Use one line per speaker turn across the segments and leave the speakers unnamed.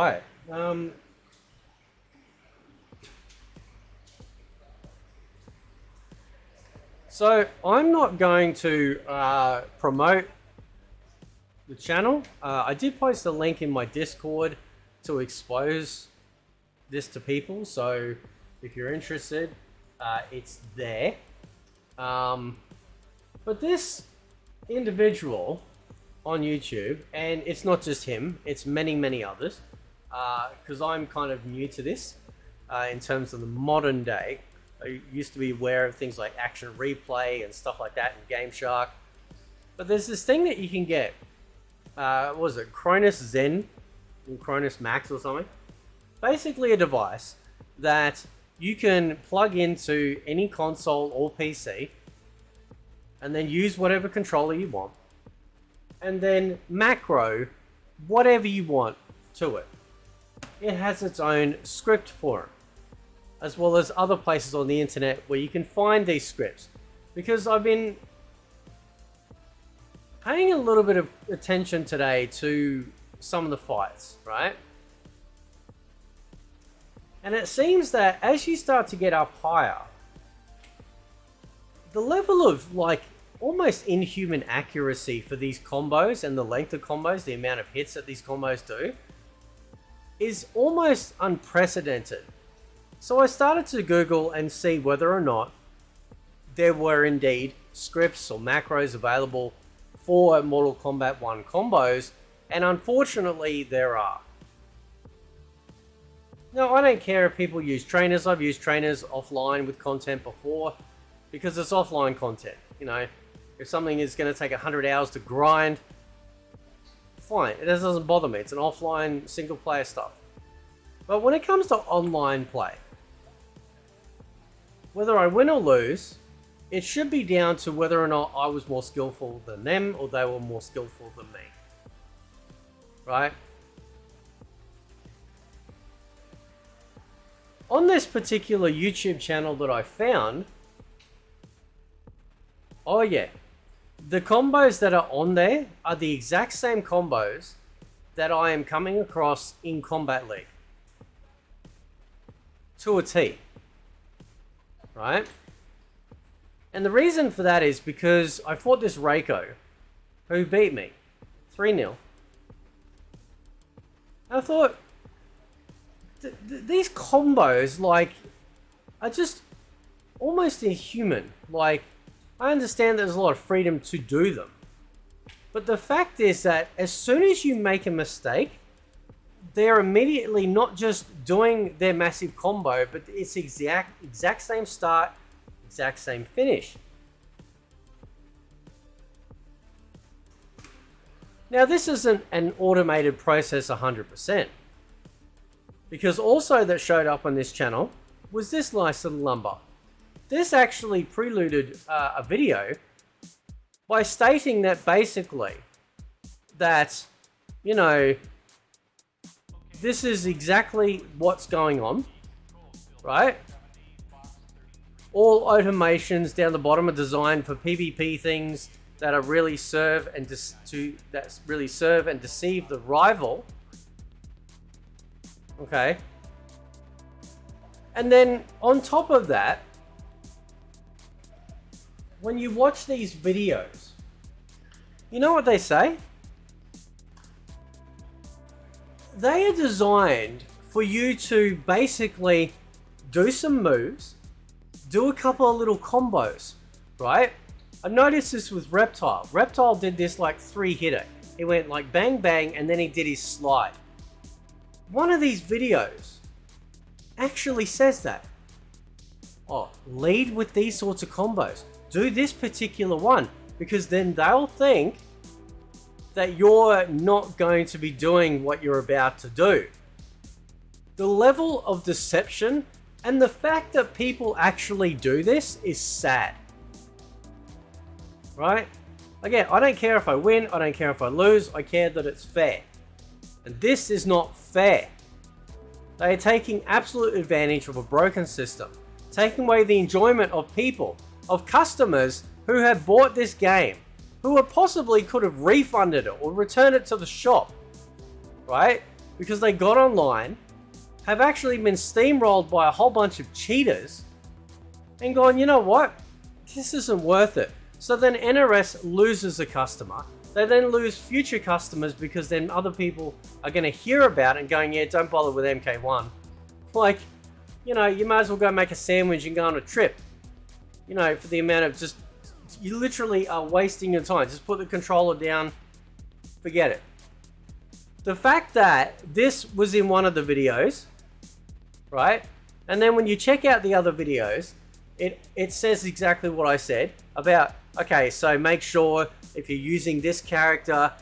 right. So I'm not going to promote the channel. I did post a link in my Discord to expose this to people. So if you're interested, it's there. But this individual on YouTube, and it's not just him, it's many, many others, because I'm kind of new to this in terms of the modern day. I used to be aware of things like Action Replay and stuff like that in Game Shark. But there's this thing that you can get, what was it, Cronus Zen or Cronus Max or something? Basically a device that you can plug into any console or PC and then use whatever controller you want and then macro whatever you want to it. It has its own script for it, as well as other places on the internet where you can find these scripts. Because I've been paying a little bit of attention today to some of the fights, right? And it seems that as you start to get up higher, the level of like almost inhuman accuracy for these combos and the length of combos, the amount of hits that these combos do, is almost unprecedented. So I started to Google and see whether or not there were indeed scripts or macros available for Mortal Kombat 1 combos, and unfortunately there are. Now, I don't care if people use trainers. I've used trainers offline with content before because it's offline content. You know, if something is going to take 100 hours to grind, fine, it doesn't bother me. It's an offline single player stuff. But when it comes to online play, whether I win or lose, it should be down to whether or not I was more skillful than them or they were more skillful than me. Right? On this particular YouTube channel that I found, oh yeah, the combos that are on there are the exact same combos that I am coming across in Combat League. To a T. Right? And the reason for that is because I fought this Reiko who beat me 3-0. I thought these combos like are just almost inhuman. Like, I understand there's a lot of freedom to do them, but the fact is that as soon as you make a mistake, they're immediately not just doing their massive combo, but it's exact same start, exact same finish. Now, this isn't an automated process 100%, because also that showed up on this channel was this nice little number. This actually preluded a video by stating that basically that, you know, this is exactly what's going on, right? All automations down the bottom are designed for PvP things that are really serve and deceive the rival. Okay. And then on top of that, when you watch these videos, you know what they say? They are designed for you to basically do some moves, do a couple of little combos, right? I noticed this with Reptile. Reptile did this like 3-hitter. He went like bang bang and then he did his slide. One of these videos actually says that. Oh, lead with these sorts of combos. Do this particular one, because then they'll think that you're not going to be doing what you're about to do. The level of deception and the fact that people actually do this is sad. Right? Again, I don't care if I win, I don't care if I lose, I care that it's fair. And this is not fair. They are taking absolute advantage of a broken system, taking away the enjoyment of people, of customers who have bought this game, who possibly could have refunded it or returned it to the shop, right? because they got online, have actually been steamrolled by a whole bunch of cheaters and gone, you know what? This isn't worth it. So then NRS loses a customer. They then lose future customers because then other people are going to hear about it and going, yeah, don't bother with MK1. Like, you know, you might as well go make a sandwich and go on a trip. You know, for the amount of just, you literally are wasting your time. Just put the controller down, forget it. The fact that this was in one of the videos, right? And then when you check out the other videos, it says exactly what I said about, okay, so make sure if you're using this character,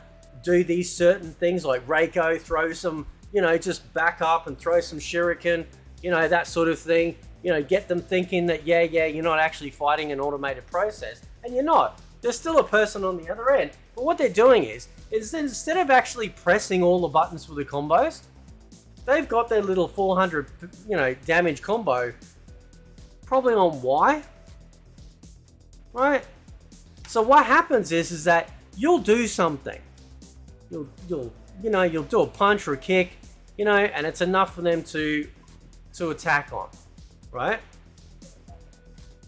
do these certain things like Reiko, throw some, you know, just back up and throw some shuriken, you know, that sort of thing. You know, get them thinking that, yeah, you're not actually fighting an automated process. And you're not. There's still a person on the other end. But what they're doing is instead of actually pressing all the buttons for the combos, they've got their little 400, you know, damage combo probably on Y, right? So what happens is that you'll do something. You'll do a punch or a kick, you know, and it's enough for them to attack on, right?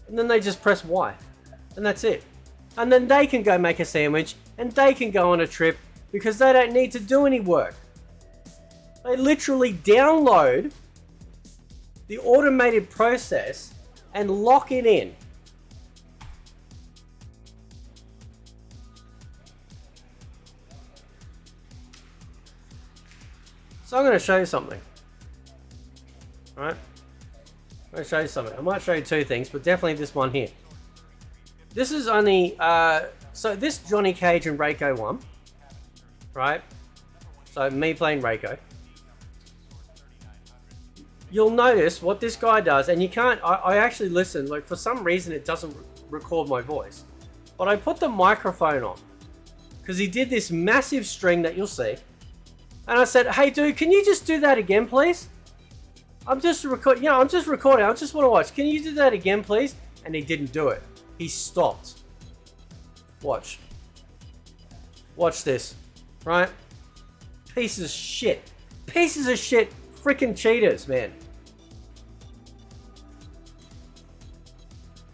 And then they just press Y, and that's it. And then they can go make a sandwich, and they can go on a trip because they don't need to do any work. They literally download the automated process and lock it in. So I'm going to show you something. All right? I'm going to show you something. I might show you two things, but definitely this one here. This is only, so this Johnny Cage and Reiko one, right? So me playing Reiko. You'll notice what this guy does, and you can't, I actually listen, like for some reason it doesn't record my voice. But I put the microphone on, because he did this massive string that you'll see. And I said, hey dude, can you just do that again, please? I'm just recording, I just want to watch. Can you do that again, please? And he didn't do it. He stopped. Watch. Watch this, right? Pieces of shit. Pieces of shit freaking cheaters, man.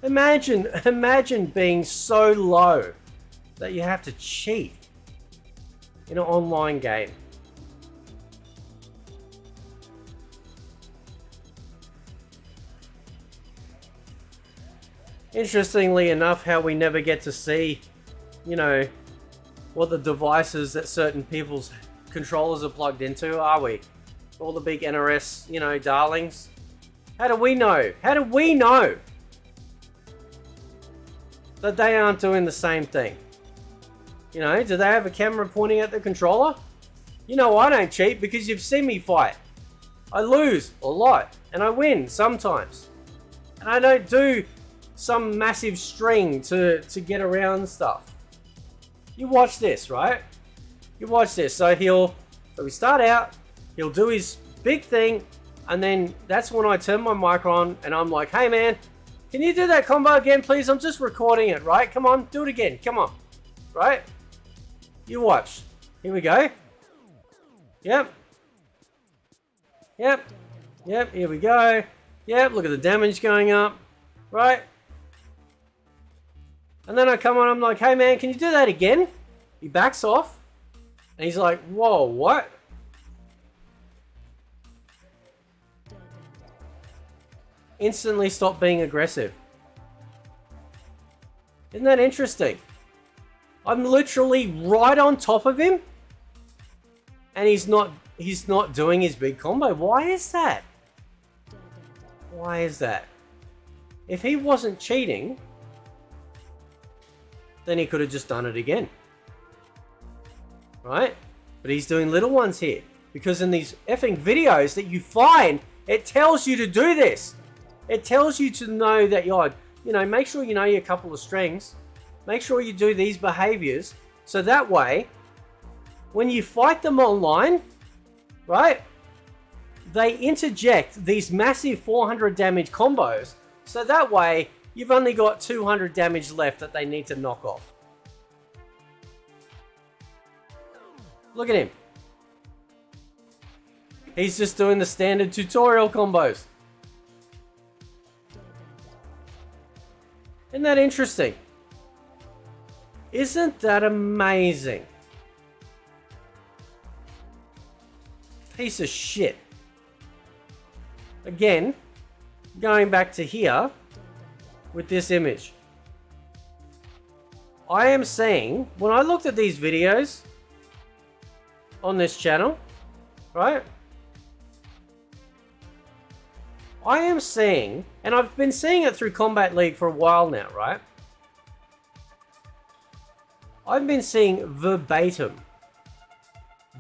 Imagine being so low that you have to cheat in an online game. Interestingly enough, how we never get to see, you know, what the devices that certain people's controllers are plugged into, are we? All the big NRS, you know, darlings. How do we know? How do we know that they aren't doing the same thing? You know, do they have a camera pointing at the controller? You know, I don't cheat because you've seen me fight. I lose a lot and I win sometimes. And I don't do some massive string to get around stuff. You watch this, right? You watch this. So we start out, he'll do his big thing, and then that's when I turn my mic on and I'm like, hey man, can you do that combo again, please? I'm just recording it, right? Come on, do it again. Come on, right? You watch. Here we go. Yep. Yep. Yep, here we go. Yep, look at the damage going up, right? And then I come on, I'm like, hey man, can you do that again? He backs off, and he's like, whoa, what? Instantly stop being aggressive. Isn't that interesting? I'm literally right on top of him, and he's not doing his big combo. Why is that? Why is that? If he wasn't cheating, then he could have just done it again. Right? But he's doing little ones here. Because in these effing videos that you find, it tells you to do this. It tells you to know that you're, you know, make sure you know your couple of strings. Make sure you do these behaviors. So that way, when you fight them online, right? They interject these massive 400 damage combos. So that way, you've only got 200 damage left that they need to knock off. Look at him. He's just doing the standard tutorial combos. Isn't that interesting? Isn't that amazing? Piece of shit. Again, going back to here with this image. I am seeing, when I looked at these videos on this channel, right? I am seeing, and I've been seeing it through Combat League for a while now, right? I've been seeing verbatim,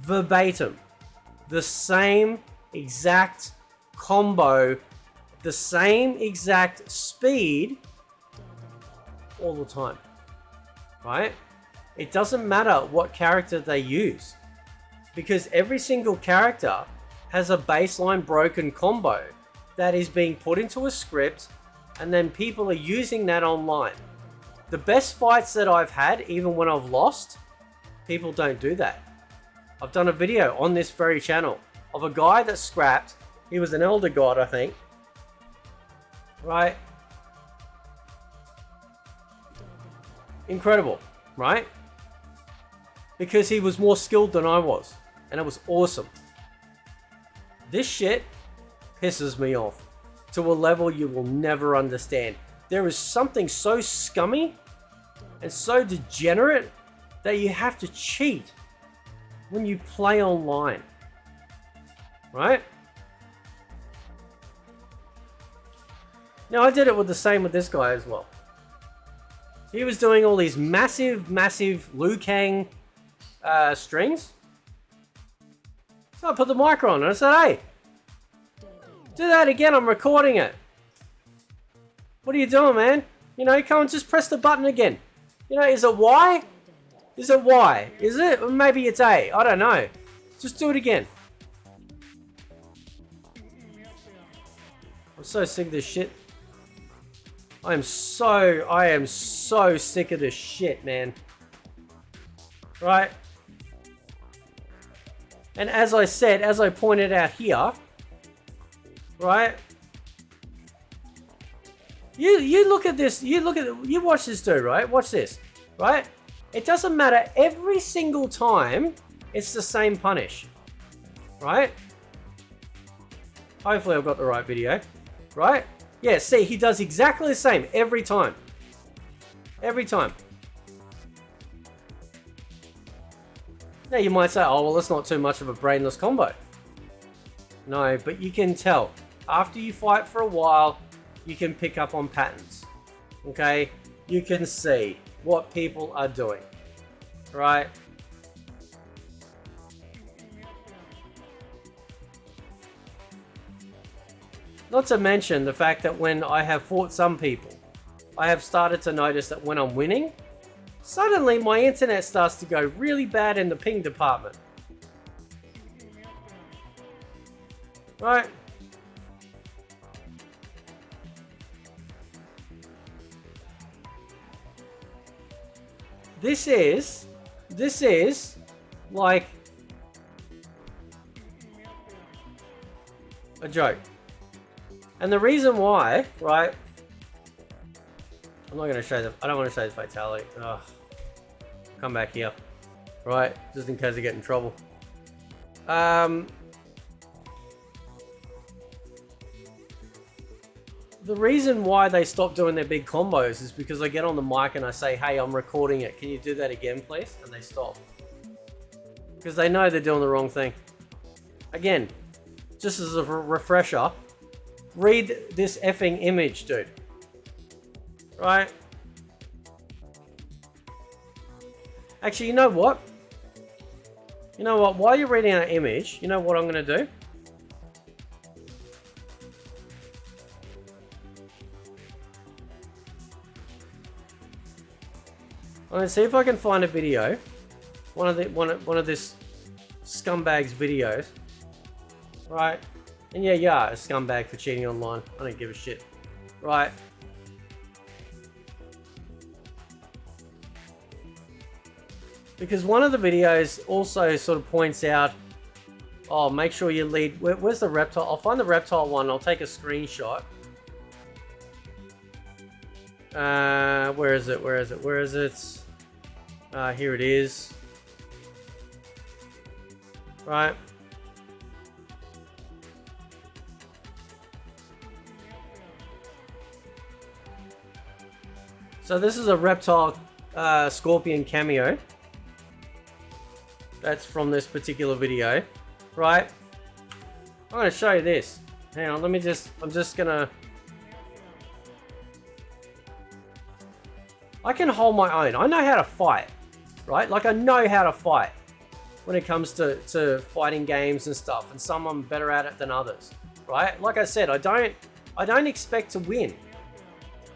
the same exact combo, the same exact speed all the time, right? It doesn't matter what character they use, because every single character has a baseline broken combo that is being put into a script, and then people are using that online. The best fights that I've had, even when I've lost, people don't do that. I've done a video on this very channel of a guy that scrapped. He was an elder god, I think. Right? Incredible, right? Because he was more skilled than I was, and it was awesome. This shit pisses me off to a level you will never understand. There is something so scummy and so degenerate that you have to cheat when you play online, right? Now, I did it with the same with this guy as well. He was doing all these massive Liu Kang strings. So I put the mic on and I said, hey, do that again, I'm recording it. What are you doing, man? You know, come on, just press the button again. You know, is it Y? Is it Y? Is it? Or maybe it's A. I don't know. Just do it again. I'm so sick of this shit. I am so sick of this shit, man. Right? And as I said, as I pointed out here, right? You look at this, you watch this dude, right? Watch this, right? It doesn't matter, every single time, it's the same punish, right? Hopefully I've got the right video, right? Yeah, see, he does exactly the same every time. Every time. Now you might say, oh, well, that's not too much of a brainless combo. No, but you can tell. After you fight for a while, you can pick up on patterns. Okay? You can see what people are doing. Right? Not to mention the fact that when I have fought some people, I have started to notice that when I'm winning, suddenly my internet starts to go really bad in the ping department. Right? This is like a joke. And the reason why, right? I'm not going to show I don't want to show the fatality. Ugh. Come back here. Right? Just in case I get in trouble. The reason why they stop doing their big combos is because I get on the mic and I say, hey, I'm recording it. Can you do that again, please? And they stop. Because they know they're doing the wrong thing. Again, just as a refresher, read this effing image, dude. Right? Actually, you know what? You know what? While you're reading that image, you know what I'm going to do? I'm gonna see if I can find a video, one of this scumbag's videos, right? And yeah, a scumbag for cheating online. I don't give a shit, right? Because one of the videos also sort of points out Oh, make sure you lead. Where's the reptile? I'll find the reptile one. I'll take a screenshot. Where is it? Where is it? Where is it? Here it is. Right. So this is a reptile scorpion cameo. That's from this particular video. Right. I'm going to show you this. Hang on, I'm just going to... I can hold my own. I know how to fight. Right? Like, I know how to fight when it comes to fighting games and stuff. And some I'm better at it than others. Right? Like I said, I don't expect to win.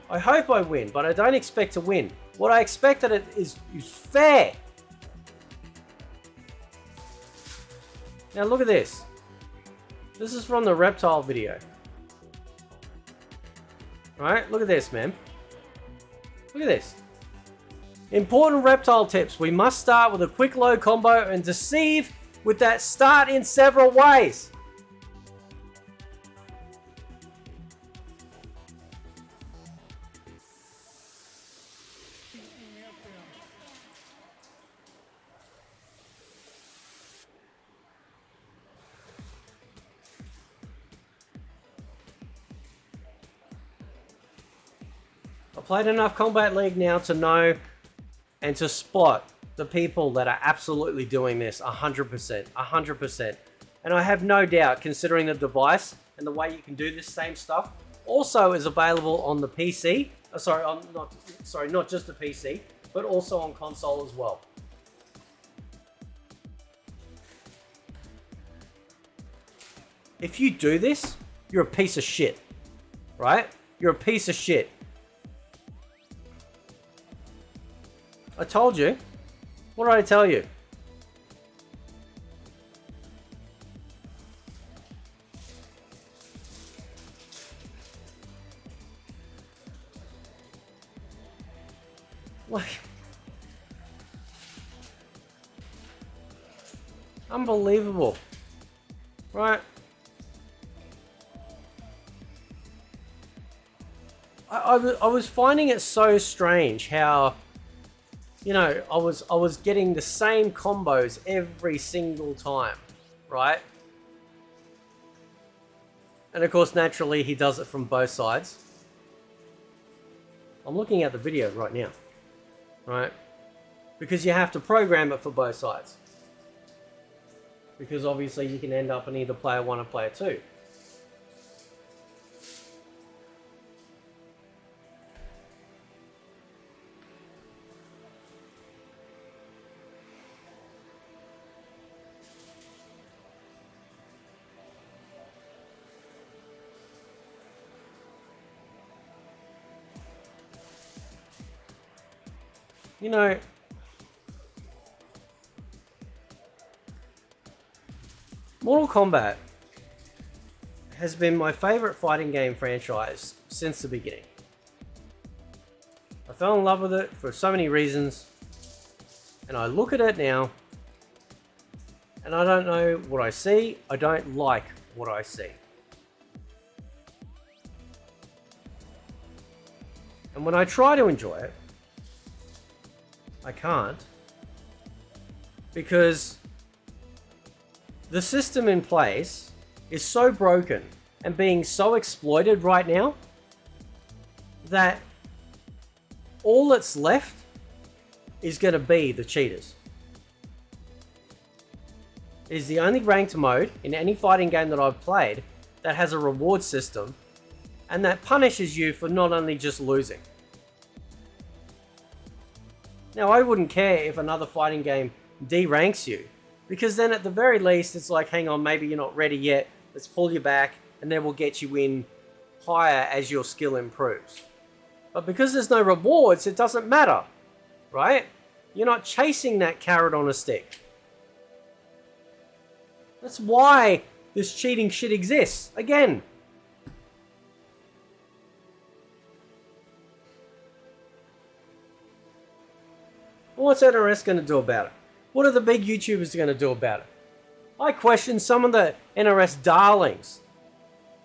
I hope I win, but I don't expect to win. What I expect that it is fair. Now look at this. This is from the reptile video. Right? Look at this, man. Look at this. Important reptile tips. We must start with a quick low combo and deceive with that start in several ways. I played enough Combat League now to know and to spot the people that are absolutely doing this 100%, 100%. And I have no doubt, considering the device and the way you can do this same stuff, also is available on the PC. Not just the PC, but also on console as well. If you do this, you're a piece of shit, right? You're a piece of shit. I told you. What did I tell you? Like, unbelievable, right? I was finding it so strange how, you know, I was getting the same combos every single time, right? And of course, naturally, he does it from both sides. I'm looking at the video right now, right? Because you have to program it for both sides. Because obviously you can end up in either player 1 or player 2. You know, Mortal Kombat has been my favorite fighting game franchise since the beginning. I fell in love with it for so many reasons, and I look at it now, and I don't know what I see. I don't like what I see. And when I try to enjoy it, I can't, because the system in place is so broken and being so exploited right now that all that's left is going to be the cheaters. It is the only ranked mode in any fighting game that I've played that has a reward system and that punishes you for not only just losing. Now, I wouldn't care if another fighting game de-ranks you, because then at the very least, it's like, hang on, maybe you're not ready yet, let's pull you back, and then we'll get you in higher as your skill improves. But because there's no rewards, it doesn't matter, right? You're not chasing that carrot on a stick. That's why this cheating shit exists. Again. What's NRS going to do about it? What are the big YouTubers going to do about it? I question some of the NRS darlings,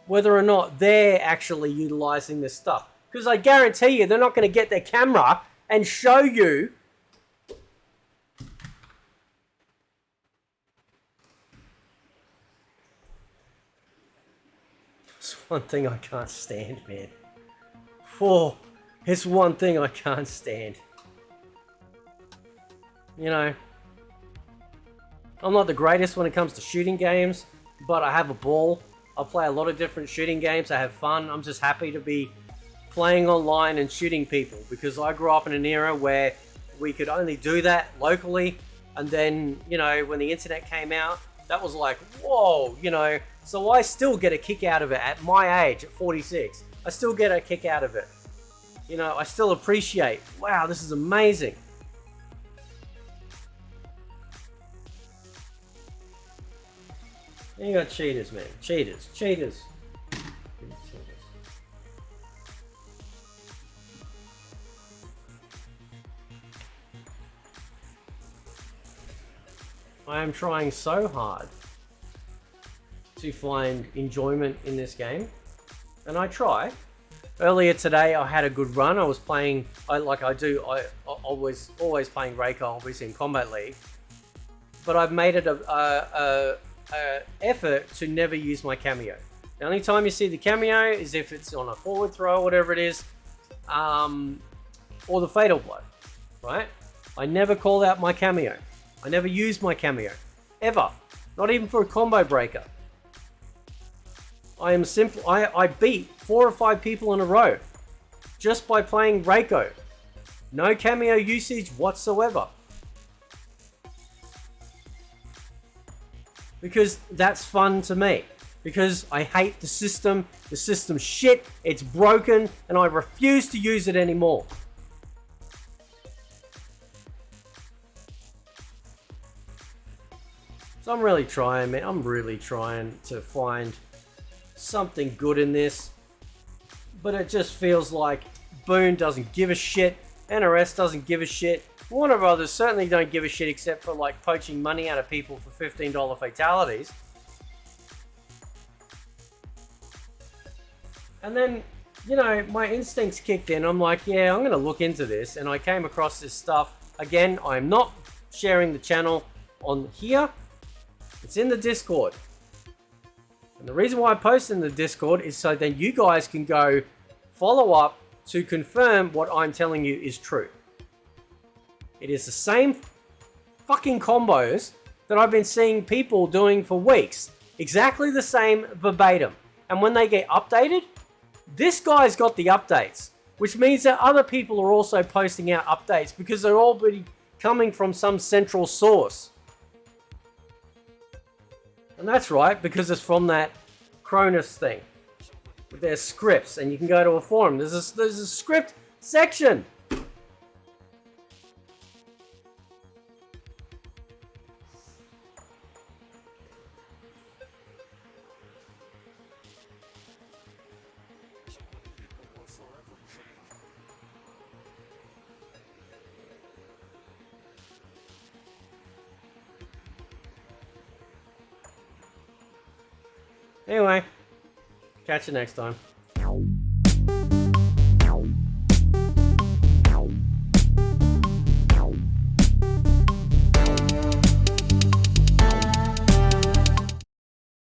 whether or not they're actually utilizing this stuff. Because I guarantee you, they're not going to get their camera and show you. It's one thing I can't stand, man. Oh, it's one thing I can't stand. You know, I'm not the greatest when it comes to shooting games, but I have a ball. I play a lot of different shooting games. I have fun. I'm just happy to be playing online and shooting people, because I grew up in an era where we could only do that locally. And then, you know, when the internet came out, that was like, whoa, you know. So I still get a kick out of it at my age, at 46. I still get a kick out of it. You know, I still appreciate, wow, this is amazing. You got cheaters, man. Cheaters. Cheaters. I am trying so hard to find enjoyment in this game, and I try. Earlier today, I had a good run. I was playing, I always playing Reiko, obviously in Combat League, but I've made it a effort to never use my cameo. The only time you see the cameo is if it's on a forward throw, whatever it is, or the fatal blow, right? I never call out my cameo. I never use my cameo, ever. Not even for a combo breaker. I am simple. I beat 4 or 5 people in a row just by playing Reiko. No cameo usage whatsoever. Because that's fun to me. Because I hate the system. The system's shit. It's broken, and I refuse to use it anymore. So I'm really trying, man. I'm really trying to find something good in this. But it just feels like Boone doesn't give a shit. NRS doesn't give a shit. Warner Brothers certainly don't give a shit, except for like poaching money out of people for $15 fatalities. And then, you know, my instincts kicked in. I'm like, yeah, I'm going to look into this. And I came across this stuff. Again, I'm not sharing the channel on here. It's in the Discord. And the reason why I post in the Discord is so then you guys can go follow up to confirm what I'm telling you is true. It is the same fucking combos that I've been seeing people doing for weeks. Exactly the same verbatim. And when they get updated, this guy's got the updates. Which means that other people are also posting out updates because they're all coming from some central source. And that's right, because it's from that Cronus thing. With their scripts, and you can go to a forum. There's a script section. Anyway, catch you next time.